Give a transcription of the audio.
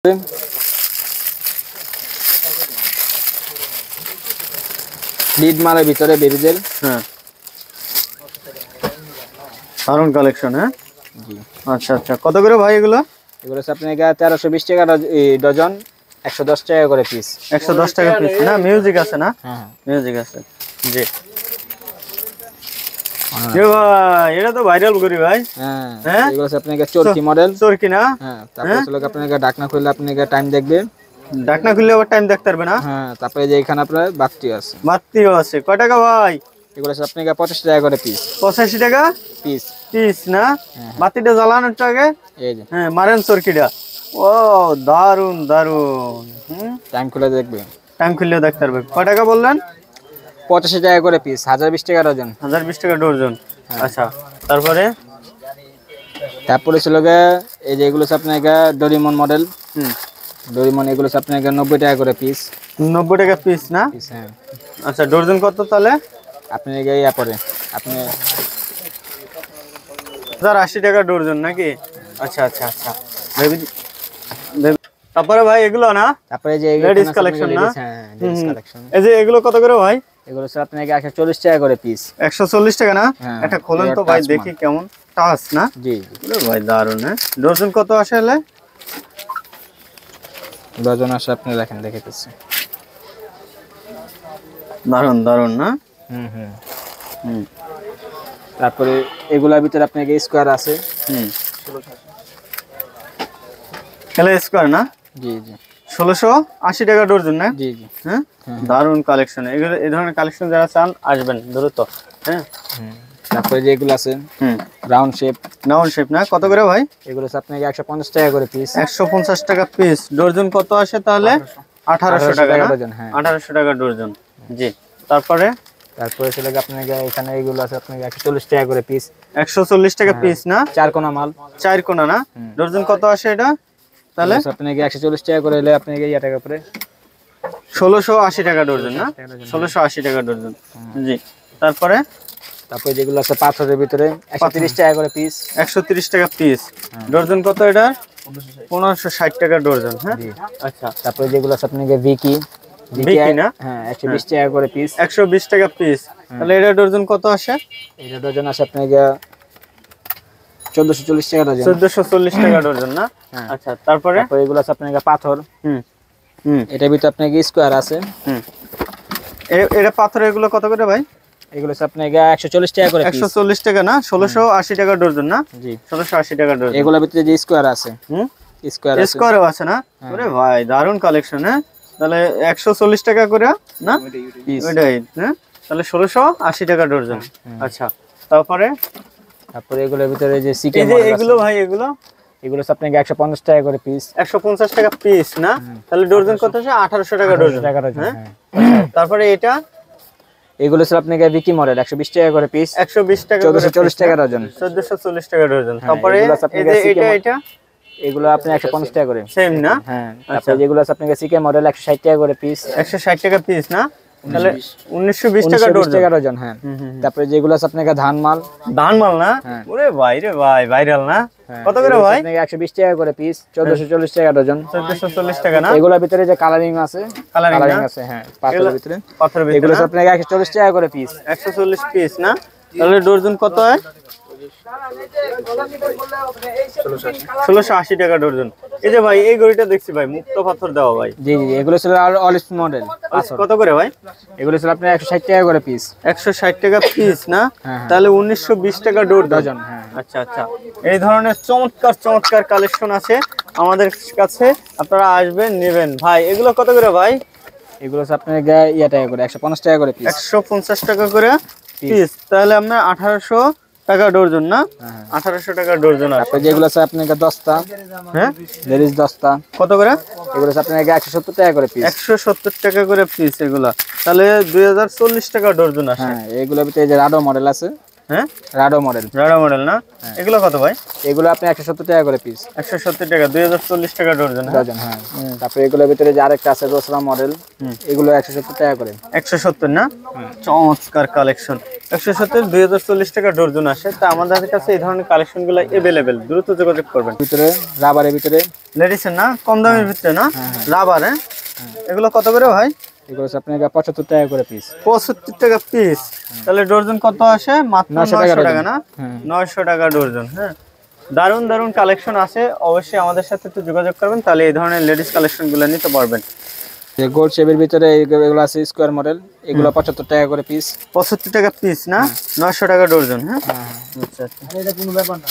Lead মালের ভিতরে বেবিদের হ্যাঁ দারুন কালেকশন। হ্যাঁ জি আচ্ছা আচ্ছা, কত করে ভাই এগুলো? এগুলো হচ্ছে আপনার 1320 টাকা ডজন, 110 টাকা করে পিস। 110 টাকা পিস না? মিউজিক আছে না? হ্যাঁ মিউজিক আছে জি। ভাই এটা তো ভাইরাল করি ভাই। হ্যাঁ এগুলো হচ্ছে আপনার চরকি মডেল। চরকি না? হ্যাঁ তারপর হচ্ছে আপনার ঢাকনা খুললে আপনি টাইম দেখবে। ঢাকনা খুললে আবার টাইম দেখতে পারবে না? হ্যাঁ তারপরে যে এখানে আপনার বাতি আছে। বাতিও আছে। কয় টাকা ভাই? এগুলো হচ্ছে আপনার 85 টাকা করে পিস। 85 টাকা পিস পিস না? বাতিটা জ্বালানোর টাকা এই যে হ্যাঁ মারেন চরকিটা। ও দারুন দারুন। টাইম খুলে দেখবে। টাইম খুললেও দেখতে পারবে। কয় টাকা বললেন? 85 টাকা করে পিস, 1020 টাকা ডজন। 1020 টাকা ডজন। আচ্ছা তারপরে তারপরে ছিল এই যে এগুলো হচ্ছে আপনার ডোরিমন মডেল। ডোরিমন এগুলো হচ্ছে আপনার 90 টাকা করে পিস। 90 টাকা পিস না? হ্যাঁ আচ্ছা ডজন কত তাহলে? আপনি ইয়া পরে আপনি 1080 টাকা ডজন নাকি? আচ্ছা আচ্ছা আচ্ছা। তারপরে ভাই এগুলো না? তারপরে যে লেডিস কালেকশন না? হ্যাঁ লেডিস কালেকশন। এই যে এগুলো কত করে ভাই? এগুলো হচ্ছে আপনার 140 টাকা করে পিস। 140 টাকা না? এটা খোলেন তো ভাই দেখি কেমন টাচ না? জি ভাই দারুন। হ্যাঁ ডজন কত আসলে? ডজন আসে আপনি দেখেন দেখাইতেছি। দারুন দারুন না? তারপরে এগুলোর ভিতরে আপনার স্কয়ার আছে। তাহলে স্কয়ার না? জি জি 1680 টাকা ডজন না? জি জি হ্যাঁ দারুন কালেকশন। এগুলো এই ধরনের কালেকশন যারা চান আসবেন দ্রুত। হ্যাঁ তারপরে যে এগুলো আছে রাউন্ড শেপ। রাউন্ড শেপ না? কত করে ভাই? এগুলো হচ্ছে আপনাকে 150 টাকা করে পিস। 150 টাকা পিস। ডজন কত আসে তাহলে? 1800 টাকা ডজন। হ্যাঁ 1800 টাকা ডজন জি। তারপরে ছিল আপনাকে এখানে এগুলো আছে আপনাকে 140 টাকা করে পিস। 140 টাকা পিস না? 4 কোণা মাল। 4 কোণা না? ডজন কত আসে এটা তাহলে? আপনাকে 140 টাকা করে হলে আপনাকে ইয়া টাকা করে 1680 টাকা ডজন না? 1680 টাকা ডজন জি। তারপরে যেগুলো আছে পাথরের ভিতরে 130 টাকা করে পিস। 130 টাকা পিস। ডজন কত এটা? 1560 টাকা ডজন। হ্যাঁ আচ্ছা। তারপরে যেগুলো আছে আপনাকে ভিকি না? হ্যাঁ 120 টাকা করে পিস। 120 টাকা পিস। তাহলে এটা ডজন কত আসে? এটা ডজন আছে আপনাকে 1440 টাকা ডজন। 1440 টাকা ডজন না? আচ্ছা তারপরে এগুলো আছে আপনাকে পাথর। এটার ভিতরে আপনাকে স্কয়ার আছে। এটা পাথর। এগুলো কত করে ভাই? এগুলো আছে আপনাকে 140 টাকা করে পিস। 140 টাকা না? 1680 টাকা ডজন না? জি 1680 টাকা ডজন। এগুলোর ভিতরে যে স্কয়ার আছে স্কয়ারও আছে না? ওরে ভাই দারুন কালেকশন। হ্যাঁ তাহলে 140 টাকা করে না? ওইটাই হ্যাঁ তাহলে 1680 টাকা ডজন। আচ্ছা তারপরে এগুলোর ভিতরে যে সিকে এগুলো ভাই এগুলো আপনাকে 150 টাকা করে পিস। 150 টাকা পিস না? তাহলে ডজন কত আছে? 1800 টাকা ডজন। হ্যাঁ তারপরে এটা এগুলো স্যার আপনাকে ভিকি মডেল 120 টাকা করে পিস। 120 টাকা 1440 টাকা ডজন। 1440 টাকা ডজন। তারপরে এটা এগুলো আপনি 150 টাকা করে সেম না? হ্যাঁ তারপরে যেগুলো আছে আপনাকে সিকে মডেল 160 টাকা করে পিস। 160 টাকা পিস না? তাহলে 1920 টাকা ডজন। হ্যাঁ তারপরে যেগুলো আছে আপনাকে ধান মাল না? ওরে ভাই রে ভাই ভাইরাল না? কত করে ভাই? আপনাকে 120 টাকা করে পিস। 1440 টাকা ডজন। 1440 টাকা না? এগুলোর ভিতরে যে কালারিং আছে আছে হ্যাঁ পাথরের ভিতরে। এগুলো আছে আপনাকে 140 টাকা করে পিস। 140 পিস না? তাহলে ডজন কত হয়? 1680 টাকা ডজন। এই যে ভাই এই ঘড়িটা দেখছি ভাই মুক্ত পাথর দেওয়া ভাই। জি জি এগুলো ছিল অলিভ মডেল। কত করে ভাই? এগুলো ছিল আপনার 160 টাকা করে পিস। 160 টাকা পিস না? তাহলে 1920 টাকা ডজন। হ্যাঁ আচ্ছা আচ্ছা। এই ধরনের চমৎকার চমৎকার কালেকশন আছে আমাদের কাছে, আপনারা আসবেন নেবেন। ভাই এগুলো কত করে ভাই? এগুলো আপনার ইয়া টাকা করে 150 টাকা করে পিস। 150 টাকা করে পিস। তাহলে আমরা 1800 টাকা ডজন না? 1800 টাকা ডজন। আছে যেগুলো আছে আপনাকে দস্তা। হ্যাঁ লেডিস দস্তা কত করে? এগুলো আছে আপনাকে 170 টাকা করে পিস। 170 টাকা করে পিস এগুলা। তাহলে 2040 টাকা ডজন আসে। হ্যাঁ এগুলোর ভিতরে যে রাডো মডেল আছে। হ্যাঁ রাডো মডেল। রাডা মডেল না, এগুলো কত ভাই? এগুলো আপনি 170 টাকা করে পিস। 170 টাকা, 2040 টাকা ডজন। ডজন, হ্যাঁ। তারপরে এগুলোর ভিতরে যে আরেকটা আছে রোসরা মডেল, এগুলো 170 টাকা করে। 170 না, চমৎকার কালেকশন। 170 2040 টাকা ডজন আসে। তা আমাদের কাছে এই ধরনের কালেকশন গুলো अवेलेबल, দ্রুত যোগাযোগ করবেন। ভিতরে রাবারের ভিতরে লেডিসের না, কম দামের ভিতরে না, রাবার। হ্যাঁ, এগুলো কত করে ভাই? এগুলো আপনার 75 টাকা করে পিস। 75 টাকা পিস। তাহলে ডজন কত আসে? মাত্র 900 টাকা না, 900 টাকা ডজন। হ্যাঁ, দারুন দারুন কালেকশন আছে। অবশ্যই আমাদের সাথে একটু যোগাযোগ করবেন, তাহলে এই ধরনের লেডিস কালেকশন গুলো নিতে পারবেন। যে গোল্ড শেপের ভিতরে এগুলো আছে স্কয়ার মডেল, এগুলো 75 টাকা করে পিস। 75 টাকা পিস না, 900 টাকা ডজন। হ্যাঁ, আচ্ছা আচ্ছা। এটা কোনো ব্যাপার না।